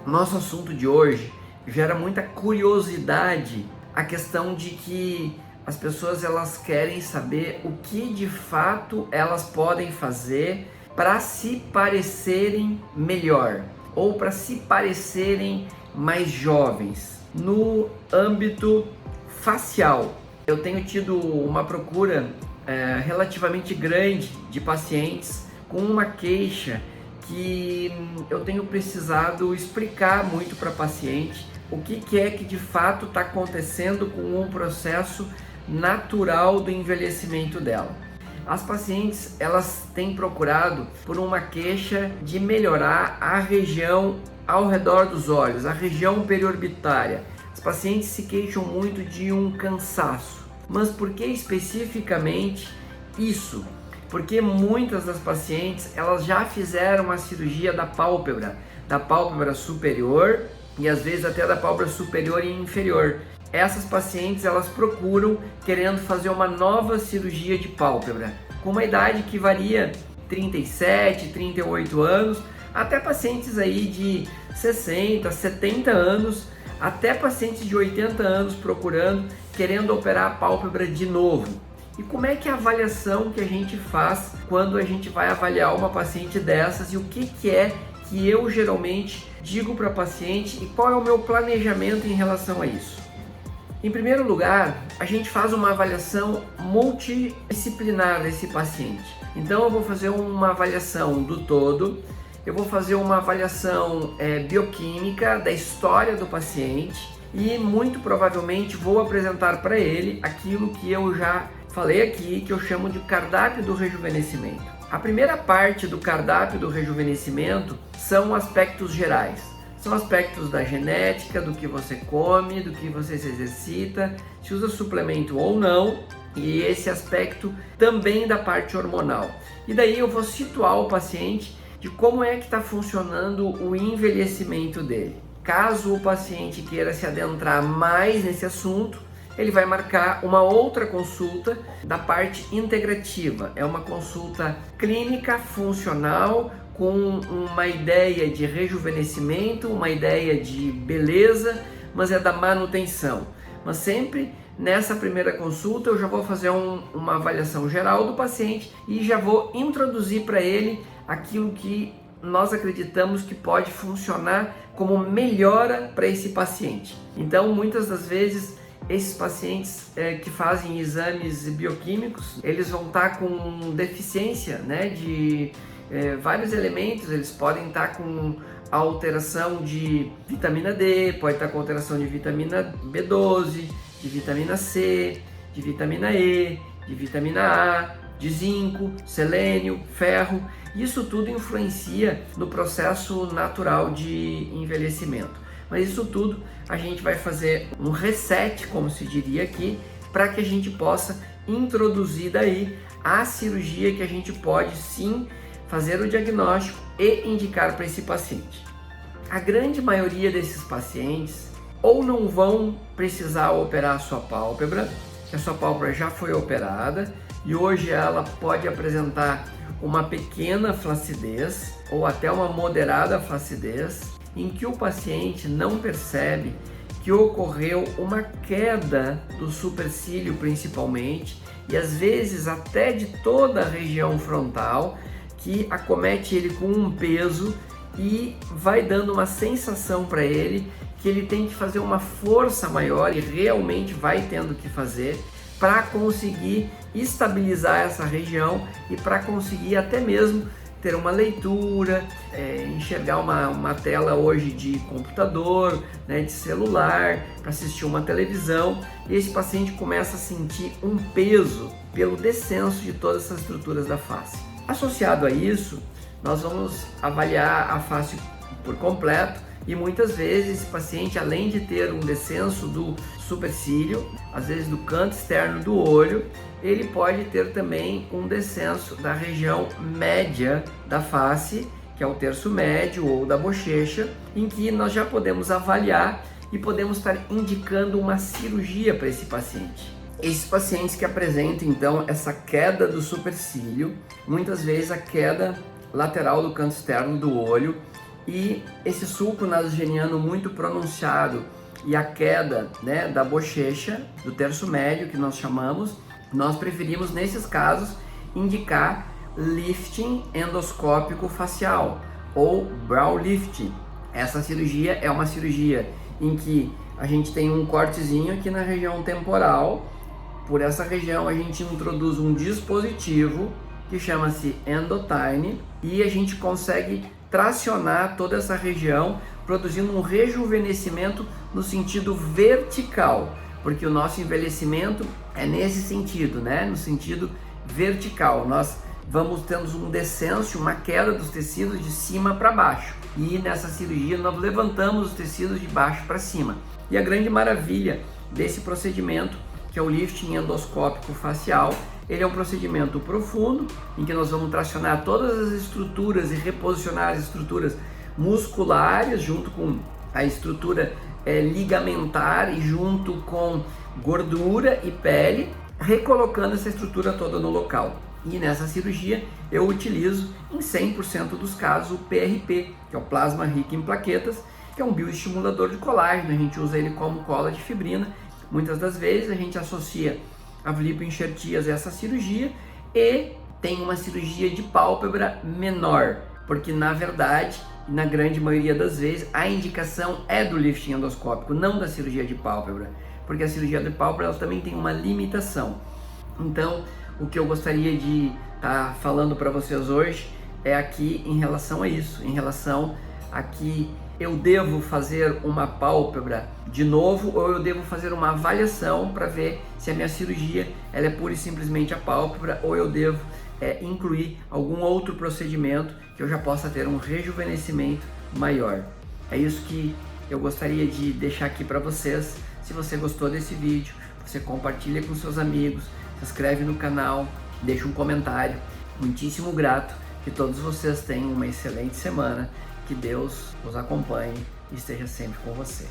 Nosso assunto de hoje gera muita curiosidade, a questão de que as pessoas elas querem saber o que de fato elas podem fazer para se parecerem melhor ou para se parecerem mais jovens no âmbito facial. Eu tenho tido uma procura relativamente grande de pacientes com uma queixa que eu tenho precisado explicar muito para a paciente o que é que de fato está acontecendo com um processo natural do envelhecimento dela. As pacientes elas têm procurado por uma queixa de melhorar a região ao redor dos olhos, a região periorbitária. As pacientes se queixam muito de um cansaço. Mas por que especificamente isso? Porque muitas das pacientes elas já fizeram a cirurgia da pálpebra superior e às vezes até da pálpebra superior e inferior. Essas pacientes elas procuram querendo fazer uma nova cirurgia de pálpebra com uma idade que varia 37, 38 anos, até pacientes aí de 60, 70 anos, até pacientes de 80 anos procurando, querendo operar a pálpebra de novo. E como é que é a avaliação que a gente faz quando a gente vai avaliar uma paciente dessas e o que é que eu geralmente digo para a paciente e qual é o meu planejamento em relação a isso? Em primeiro lugar, a gente faz uma avaliação multidisciplinar desse paciente. Então eu vou fazer uma avaliação do todo, eu vou fazer uma avaliação bioquímica da história do paciente e muito provavelmente vou apresentar para ele aquilo que eu já falei aqui, que eu chamo de cardápio do rejuvenescimento. A primeira parte do cardápio do rejuvenescimento são aspectos gerais. São aspectos da genética, do que você come, do que você se exercita, se usa suplemento ou não, e esse aspecto também da parte hormonal. E daí eu vou situar o paciente de como é que está funcionando o envelhecimento dele. Caso o paciente queira se adentrar mais nesse assunto, ele vai marcar uma outra consulta da parte integrativa. É uma consulta clínica funcional com uma ideia de rejuvenescimento, uma ideia de beleza, mas é da manutenção. Mas sempre nessa primeira consulta eu já vou fazer uma avaliação geral do paciente e já vou introduzir para ele aquilo que nós acreditamos que pode funcionar como melhora para esse paciente. Então, muitas das vezes, esses pacientes que fazem exames bioquímicos, eles vão estar com deficiência, né, de vários elementos. Eles podem estar com alteração de vitamina D, pode estar com alteração de vitamina B12, de vitamina C, de vitamina E, de vitamina A, de zinco, selênio, ferro. Isso tudo influencia no processo natural de envelhecimento. Mas isso tudo a gente vai fazer um reset, como se diria aqui, para que a gente possa introduzir daí a cirurgia que a gente pode sim fazer o diagnóstico e indicar para esse paciente. A grande maioria desses pacientes ou não vão precisar operar a sua pálpebra, que a sua pálpebra já foi operada e hoje ela pode apresentar uma pequena flacidez ou até uma moderada flacidez, em que o paciente não percebe que ocorreu uma queda do supercílio principalmente e às vezes até de toda a região frontal, que acomete ele com um peso e vai dando uma sensação para ele que ele tem que fazer uma força maior e realmente vai tendo que fazer para conseguir estabilizar essa região e para conseguir até mesmo ter uma leitura, enxergar uma tela hoje de computador, né, de celular, para assistir uma televisão, e esse paciente começa a sentir um peso pelo descenso de todas essas estruturas da face. Associado a isso, nós vamos avaliar a face por completo e muitas vezes esse paciente, além de ter um descenso do supercílio, às vezes do canto externo do olho, ele pode ter também um descenso da região média da face, que é o terço médio ou da bochecha, em que nós já podemos avaliar e podemos estar indicando uma cirurgia para esse paciente. Esses pacientes que apresentam então essa queda do supercílio, muitas vezes a queda lateral do canto externo do olho e esse sulco nasogeniano muito pronunciado e a queda, né, da bochecha, do terço médio que nós chamamos, nós preferimos nesses casos indicar lifting endoscópico facial ou brow lifting. Essa cirurgia é uma cirurgia em que a gente tem um cortezinho aqui na região temporal. Por essa região a gente introduz um dispositivo que chama-se Endotine e a gente consegue tracionar toda essa região, produzindo um rejuvenescimento no sentido vertical, porque o nosso envelhecimento é nesse sentido, né? No sentido vertical. Nós vamos tendo um descenso, uma queda dos tecidos de cima para baixo. E nessa cirurgia nós levantamos os tecidos de baixo para cima. E a grande maravilha desse procedimento, que é o lifting endoscópico facial, ele é um procedimento profundo, em que nós vamos tracionar todas as estruturas e reposicionar as estruturas musculares junto com a estrutura ligamentar e junto com gordura e pele, recolocando essa estrutura toda no local. E nessa cirurgia eu utilizo em 100% dos casos o PRP, que é o plasma rico em plaquetas, que é um bioestimulador de colágeno. A gente usa ele como cola de fibrina. Muitas das vezes a gente associa a lipoenxertias a essa cirurgia e tem uma cirurgia de pálpebra menor, porque na verdade, na grande maioria das vezes, a indicação é do lifting endoscópico, não da cirurgia de pálpebra, porque a cirurgia de pálpebra ela também tem uma limitação. Então, o que eu gostaria de estar falando para vocês hoje é aqui em relação a isso, em relação a que eu devo fazer uma pálpebra de novo ou eu devo fazer uma avaliação para ver se a minha cirurgia ela é pura e simplesmente a pálpebra ou eu devo incluir algum outro procedimento que eu já possa ter um rejuvenescimento maior. É isso que eu gostaria de deixar aqui para vocês. Se você gostou desse vídeo, você compartilha com seus amigos, se inscreve no canal, deixa um comentário. Muitíssimo grato, que todos vocês tenham uma excelente semana, que Deus os acompanhe e esteja sempre com você.